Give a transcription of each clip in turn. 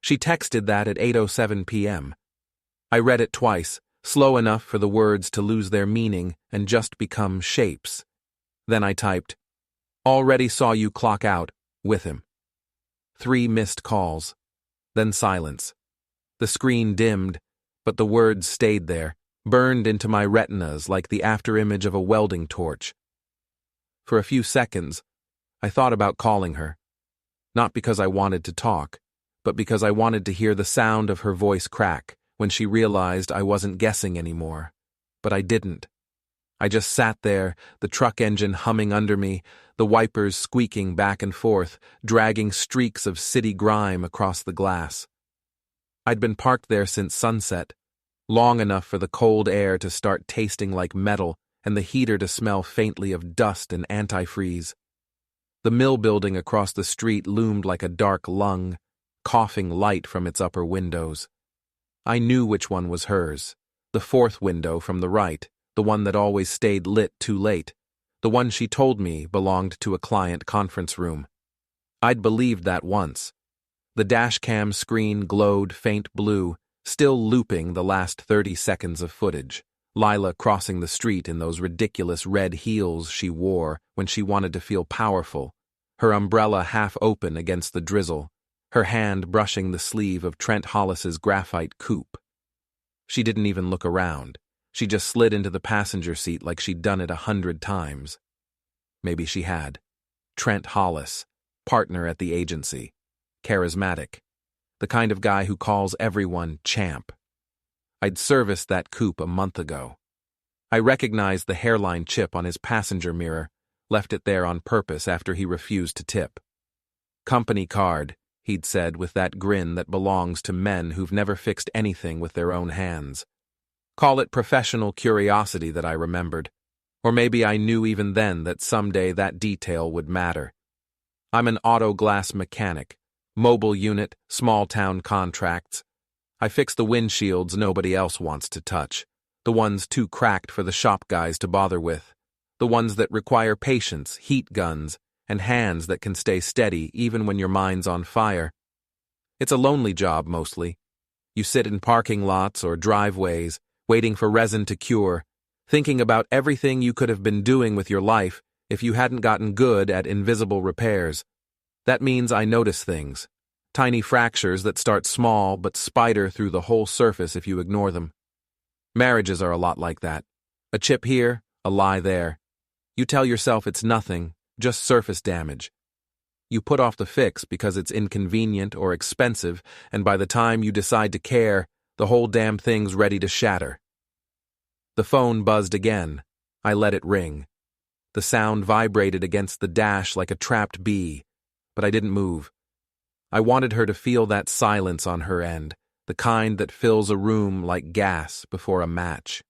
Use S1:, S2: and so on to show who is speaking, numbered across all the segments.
S1: She texted that at 8:07 p.m. I read it twice, slow enough for the words to lose their meaning and just become shapes. Then I typed, "Already saw you clock out, with him." 3 missed calls. Then silence. The screen dimmed, but the words stayed there, burned into my retinas like the afterimage of a welding torch. For a few seconds, I thought about calling her. Not because I wanted to talk, but because I wanted to hear the sound of her voice crack when she realized I wasn't guessing anymore. But I didn't. I just sat there, the truck engine humming under me, the wipers squeaking back and forth, dragging streaks of city grime across the glass. I'd been parked there since sunset, long enough for the cold air to start tasting like metal and the heater to smell faintly of dust and antifreeze. The mill building across the street loomed like a dark lung, coughing light from its upper windows. I knew which one was hers, the 4th window from the right, the one that always stayed lit too late, the one she told me belonged to a client conference room. I'd believed that once. The dashcam screen glowed faint blue, still looping the last 30 seconds of footage. Lila crossing the street in those ridiculous red heels she wore when she wanted to feel powerful, her umbrella half open against the drizzle, her hand brushing the sleeve of Trent Hollis's graphite coupe. She didn't even look around. She just slid into the passenger seat like she'd done it 100 times. Maybe she had. Trent Hollis, partner at the agency. Charismatic. The kind of guy who calls everyone champ. I'd serviced that coupe a month ago. I recognized the hairline chip on his passenger mirror, left it there on purpose after he refused to tip. "Company card," he'd said with that grin that belongs to men who've never fixed anything with their own hands. Call it professional curiosity that I remembered, or maybe I knew even then that someday that detail would matter. I'm an auto glass mechanic, mobile unit, small-town contracts. I fix the windshields nobody else wants to touch, the ones too cracked for the shop guys to bother with, the ones that require patience, heat guns, and hands that can stay steady even when your mind's on fire. It's a lonely job, mostly. You sit in parking lots or driveways, waiting for resin to cure, thinking about everything you could have been doing with your life if you hadn't gotten good at invisible repairs. That means I notice things. Tiny fractures that start small but spider through the whole surface if you ignore them. Marriages are a lot like that. A chip here, a lie there. You tell yourself it's nothing, just surface damage. You put off the fix because it's inconvenient or expensive, and by the time you decide to care, the whole damn thing's ready to shatter. The phone buzzed again. I let it ring. The sound vibrated against the dash like a trapped bee, but I didn't move. I wanted her to feel that silence on her end, the kind that fills a room like gas before a match.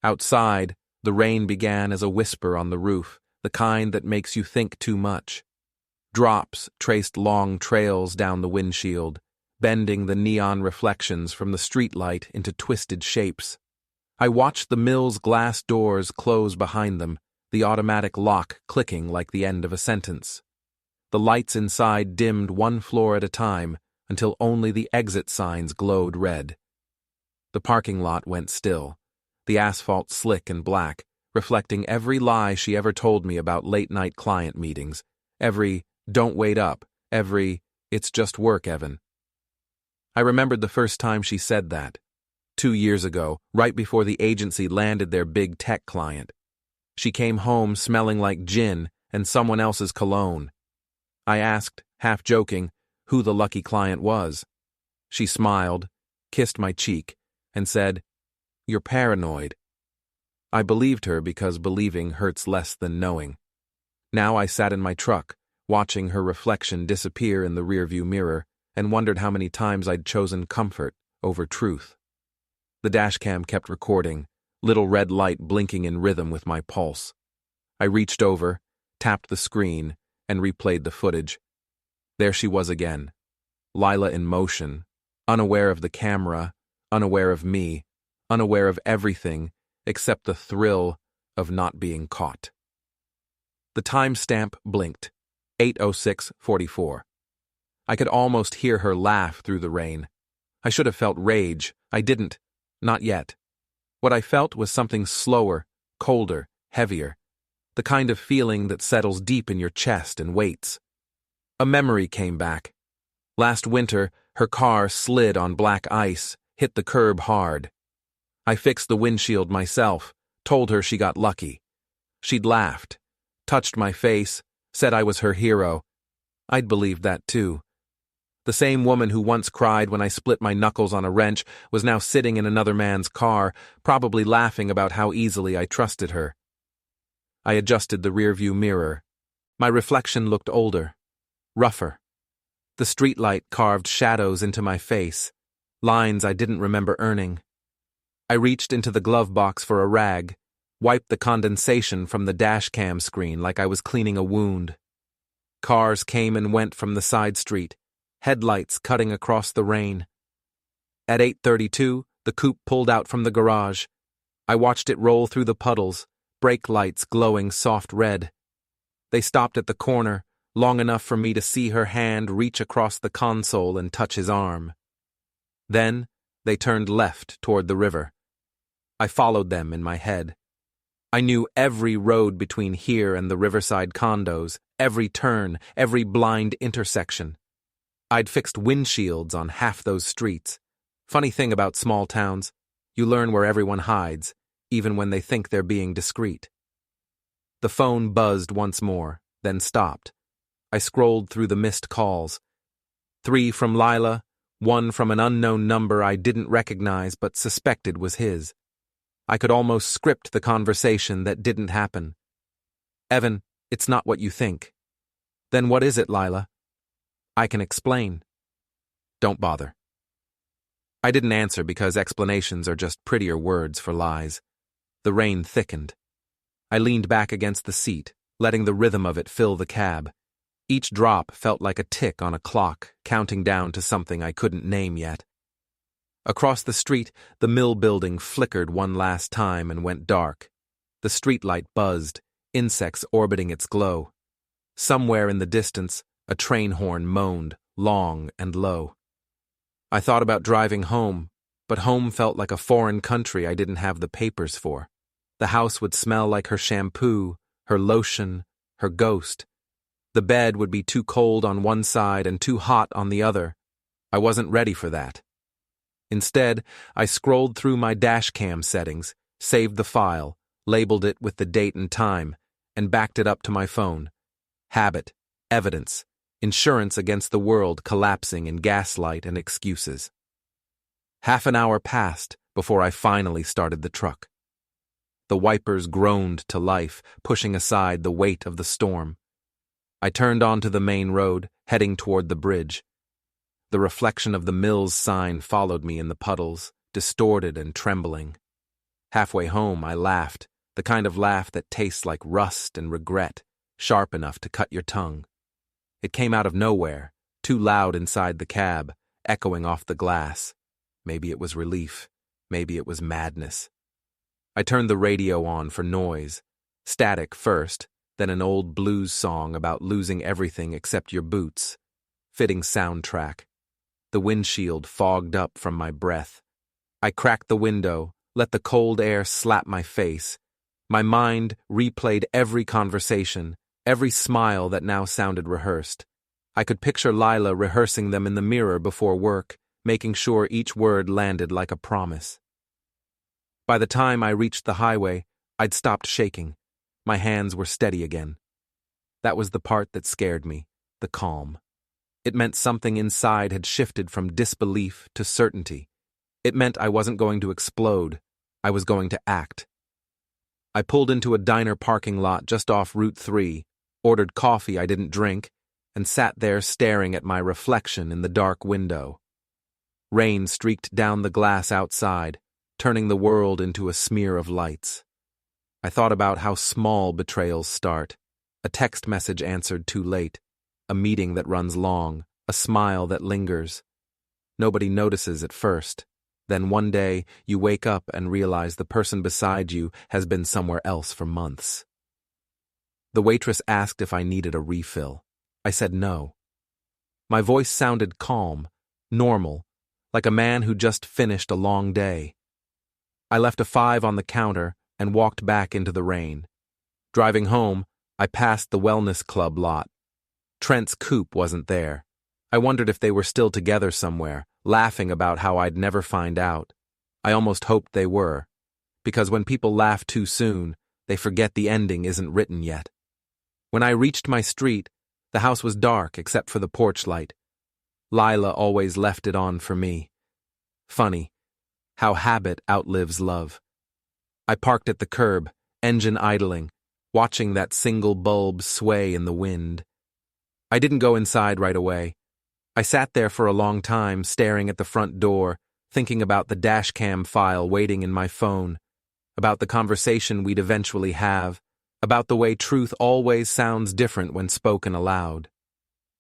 S1: Outside, the rain began as a whisper on the roof, the kind that makes you think too much. Drops traced long trails down the windshield, bending the neon reflections from the streetlight into twisted shapes. I watched the mill's glass doors close behind them, the automatic lock clicking like the end of a sentence. The lights inside dimmed one floor at a time until only the exit signs glowed red. The parking lot went still, the asphalt slick and black, reflecting every lie she ever told me about late-night client meetings, every "don't wait up," every "it's just work, Evan." I remembered the first time she said that. 2 years ago, right before the agency landed their big tech client. She came home smelling like gin and someone else's cologne. I asked, half joking, who the lucky client was. She smiled, kissed my cheek, and said, "You're paranoid." I believed her because believing hurts less than knowing. Now I sat in my truck, watching her reflection disappear in the rearview mirror, and wondered how many times I'd chosen comfort over truth. The dashcam kept recording, little red light blinking in rhythm with my pulse. I reached over, tapped the screen, and replayed the footage. There she was again, Lila in motion, unaware of the camera, unaware of me, unaware of everything except the thrill of not being caught. The timestamp blinked, 8:06:44. I could almost hear her laugh through the rain. I should have felt rage. I didn't. Not yet. What I felt was something slower, colder, heavier. The kind of feeling that settles deep in your chest and waits. A memory came back. Last winter, her car slid on black ice, hit the curb hard. I fixed the windshield myself, told her she got lucky. She'd laughed, touched my face, said I was her hero. I'd believed that too. The same woman who once cried when I split my knuckles on a wrench was now sitting in another man's car, probably laughing about how easily I trusted her. I adjusted the rearview mirror. My reflection looked older, rougher. The streetlight carved shadows into my face, lines I didn't remember earning. I reached into the glove box for a rag, wiped the condensation from the dashcam screen like I was cleaning a wound. Cars came and went from the side street, headlights cutting across the rain. At 8:32, the coupe pulled out from the garage. I watched it roll through the puddles, brake lights glowing soft red. They stopped at the corner, long enough for me to see her hand reach across the console and touch his arm. Then, they turned left toward the river. I followed them in my head. I knew every road between here and the riverside condos, every turn, every blind intersection. I'd fixed windshields on half those streets. Funny thing about small towns, you learn where everyone hides, even when they think they're being discreet. The phone buzzed once more, then stopped. I scrolled through the missed calls. 3 from Lila, 1 from an unknown number I didn't recognize but suspected was his. I could almost script the conversation that didn't happen. Evan, it's not what you think. Then what is it, Lila? I can explain. Don't bother. I didn't answer because explanations are just prettier words for lies. The rain thickened. I leaned back against the seat, letting the rhythm of it fill the cab. Each drop felt like a tick on a clock, counting down to something I couldn't name yet. Across the street, the mill building flickered one last time and went dark. The streetlight buzzed, insects orbiting its glow. Somewhere in the distance, a train horn moaned, long and low. I thought about driving home, but home felt like a foreign country I didn't have the papers for. The house would smell like her shampoo, her lotion, her ghost. The bed would be too cold on one side and too hot on the other. I wasn't ready for that. Instead, I scrolled through my dashcam settings, saved the file, labeled it with the date and time, and backed it up to my phone. Habit, evidence, insurance against the world collapsing in gaslight and excuses. Half an hour passed before I finally started the truck. The wipers groaned to life, pushing aside the weight of the storm. I turned onto the main road, heading toward the bridge. The reflection of the mill's sign followed me in the puddles, distorted and trembling. Halfway home, I laughed, the kind of laugh that tastes like rust and regret, sharp enough to cut your tongue. It came out of nowhere, too loud inside the cab, echoing off the glass. Maybe it was relief. Maybe it was madness. I turned the radio on for noise. Static first, then an old blues song about losing everything except your boots. Fitting soundtrack. The windshield fogged up from my breath. I cracked the window, let the cold air slap my face. My mind replayed every conversation, every smile that now sounded rehearsed. I could picture Lila rehearsing them in the mirror before work, making sure each word landed like a promise. By the time I reached the highway, I'd stopped shaking. My hands were steady again. That was the part that scared me, the calm. It meant something inside had shifted from disbelief to certainty. It meant I wasn't going to explode. I was going to act. I pulled into a diner parking lot just off Route 3, ordered coffee I didn't drink, and sat there staring at my reflection in the dark window. Rain streaked down the glass outside, turning the world into a smear of lights. I thought about how small betrayals start. A text message answered too late, a meeting that runs long, a smile that lingers. Nobody notices at first. Then one day, you wake up and realize the person beside you has been somewhere else for months. The waitress asked if I needed a refill. I said no. My voice sounded calm, normal, like a man who just finished a long day. I left a 5 on the counter and walked back into the rain. Driving home, I passed the wellness club lot. Trent's coupe wasn't there. I wondered if they were still together somewhere, laughing about how I'd never find out. I almost hoped they were, because when people laugh too soon, they forget the ending isn't written yet. When I reached my street, the house was dark except for the porch light. Lila always left it on for me. Funny, how habit outlives love. I parked at the curb, engine idling, watching that single bulb sway in the wind. I didn't go inside right away. I sat there for a long time, staring at the front door, thinking about the dashcam file waiting in my phone, about the conversation we'd eventually have, about the way truth always sounds different when spoken aloud.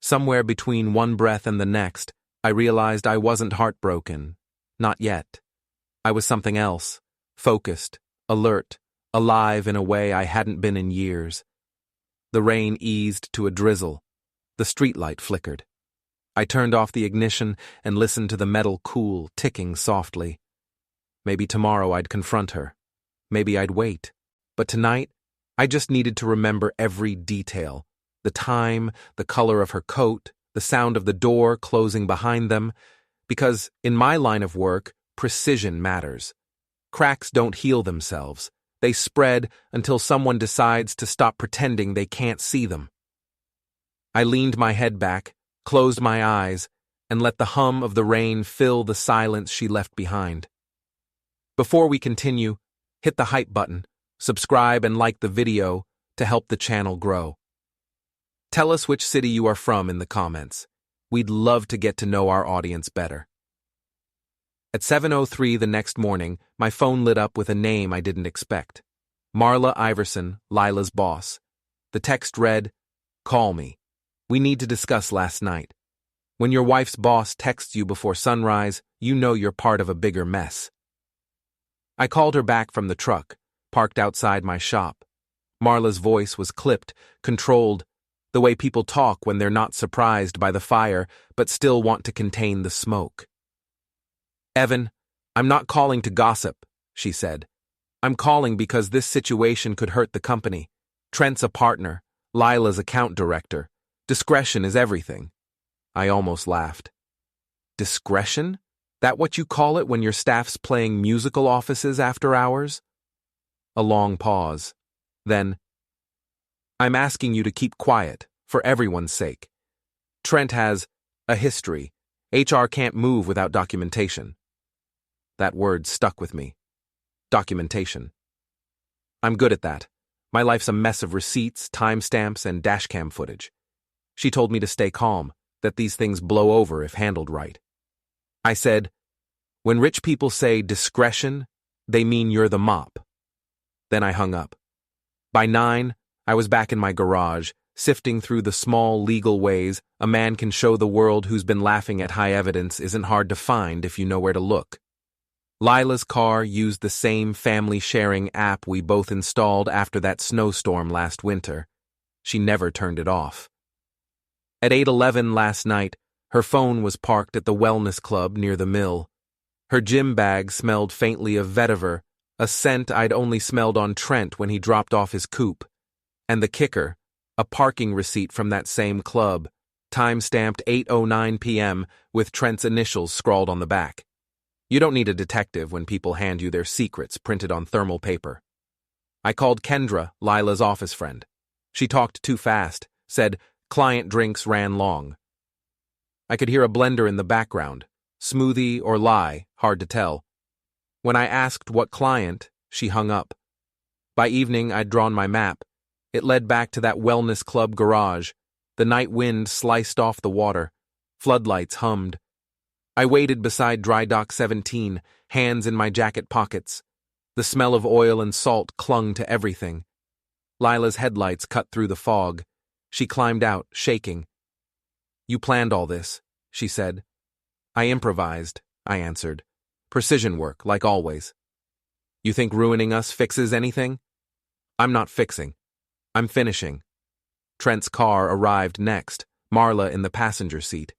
S1: Somewhere between one breath and the next, I realized I wasn't heartbroken. Not yet. I was something else, focused, alert, alive in a way I hadn't been in years. The rain eased to a drizzle. The streetlight flickered. I turned off the ignition and listened to the metal cool, ticking softly. Maybe tomorrow I'd confront her. Maybe I'd wait. But tonight, I just needed to remember every detail. The time, the color of her coat, the sound of the door closing behind them. Because in my line of work, precision matters. Cracks don't heal themselves. They spread until someone decides to stop pretending they can't see them. I leaned my head back, closed my eyes, and let the hum of the rain fill the silence she left behind. Before we continue, hit the hype button, subscribe and like the video to help the channel grow. Tell us which city you are from in the comments. We'd love to get to know our audience better. At 7:03 the next morning, my phone lit up with a name I didn't expect. Marla Iverson, Lila's boss. The text read, "Call me. We need to discuss last night. When your wife's boss texts you before sunrise, you know you're part of a bigger mess." I called her back from the truck, parked outside my shop. Marla's voice was clipped, controlled, the way people talk when they're not surprised by the fire but still want to contain the smoke. "Evan, I'm not calling to gossip," she said. "I'm calling because this situation could hurt the company. Trent's a partner, Lila's account director. Discretion is everything." I almost laughed. Discretion? That what you call it when your staff's playing musical offices after hours? A long pause. Then, "I'm asking you to keep quiet, for everyone's sake. Trent has a history. HR can't move without documentation." That word stuck with me. Documentation. I'm good at that. My life's a mess of receipts, timestamps, and dashcam footage. She told me to stay calm, that these things blow over if handled right. I said, "When rich people say discretion, they mean you're the mop." Then I hung up. By 9, I was back in my garage, sifting through the small legal ways a man can show the world who's been laughing at high evidence isn't hard to find if you know where to look. Lila's car used the same family-sharing app we both installed after that snowstorm last winter. She never turned it off. At 8:11 last night, her phone was parked at the wellness club near the mill. Her gym bag smelled faintly of vetiver, a scent I'd only smelled on Trent when he dropped off his coupe. And the kicker, a parking receipt from that same club, time-stamped 8:09 p.m. with Trent's initials scrawled on the back. You don't need a detective when people hand you their secrets printed on thermal paper. I called Kendra, Lila's office friend. She talked too fast, said client drinks ran long. I could hear a blender in the background, smoothie or lie, hard to tell. When I asked what client, she hung up. By evening, I'd drawn my map. It led back to that wellness club garage. The night wind sliced off the water. Floodlights hummed. I waited beside Dry Dock 17, hands in my jacket pockets. The smell of oil and salt clung to everything. Lila's headlights cut through the fog. She climbed out, shaking. "You planned all this," she said. "I improvised," I answered. "Precision work, like always." "You think ruining us fixes anything?" "I'm not fixing. I'm finishing." Trent's car arrived next, Marla in the passenger seat.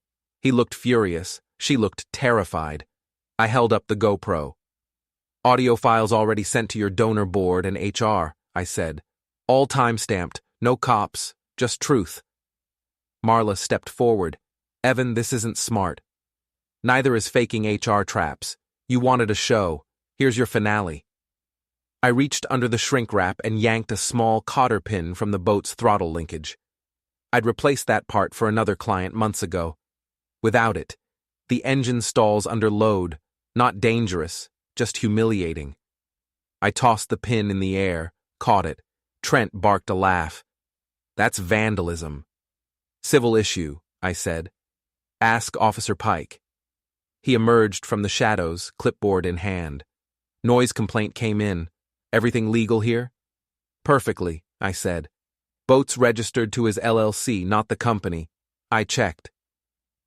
S1: He looked furious. She looked terrified. I held up the GoPro. Audio files already sent to your donor board and HR, I said. All time-stamped, no cops, just truth. Marla stepped forward. Evan, this isn't smart. Neither is faking HR traps. You wanted a show. Here's your finale. I reached under the shrink wrap and yanked a small cotter pin from the boat's throttle linkage. I'd replaced that part for another client months ago. Without it, the engine stalls under load, not dangerous, just humiliating. I tossed the pin in the air, caught it. Trent barked a laugh. That's vandalism. Civil issue, I said. Ask Officer Pike. He emerged from the shadows, clipboard in hand. Noise complaint came in. Everything legal here? Perfectly, I said. Boats registered to his LLC, not the company. I checked.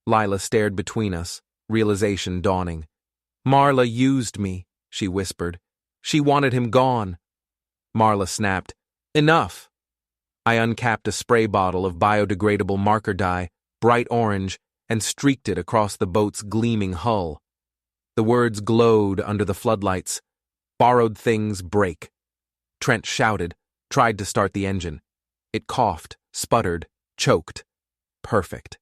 S1: Lila stared between us, realization dawning. Marla used me, she whispered. She wanted him gone. Marla snapped. Enough. I uncapped a spray bottle of biodegradable marker dye, bright orange, and streaked it across the boat's gleaming hull. The words glowed under the floodlights. Borrowed things break. Trent shouted, tried to start the engine. It coughed, sputtered, choked. Perfect.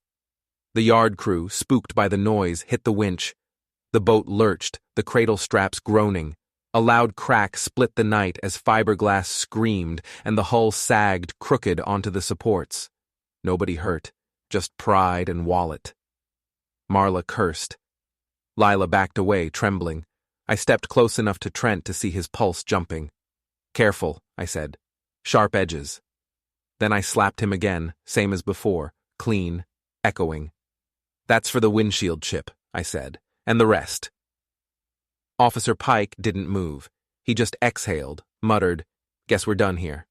S1: The yard crew, spooked by the noise, hit the winch. The boat lurched, the cradle straps groaning. A loud crack split the night as fiberglass screamed and the hull sagged crooked onto the supports. Nobody hurt, just pride and wallet. Marla cursed. Lila backed away, trembling. I stepped close enough to Trent to see his pulse jumping. Careful, I said. Sharp edges. Then I slapped him again, same as before, clean, echoing. That's for the windshield chip, I said, and the rest. Officer Pike didn't move. He just exhaled, muttered, Guess we're done here.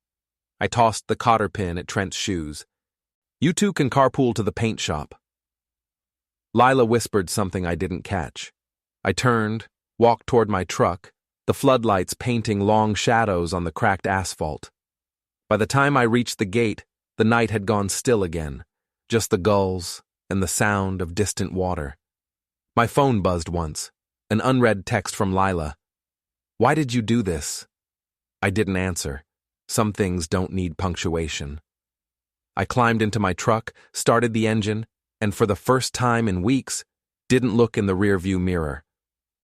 S1: I tossed the cotter pin at Trent's shoes. You two can carpool to the paint shop. Lila whispered something I didn't catch. I turned, walked toward my truck, the floodlights painting long shadows on the cracked asphalt. By the time I reached the gate, the night had gone still again, just the gulls and the sound of distant water. My phone buzzed once, an unread text from Lila. Why did you do this? I didn't answer. Some things don't need punctuation. I climbed into my truck, started the engine, and for the first time in weeks, didn't look in the rearview mirror.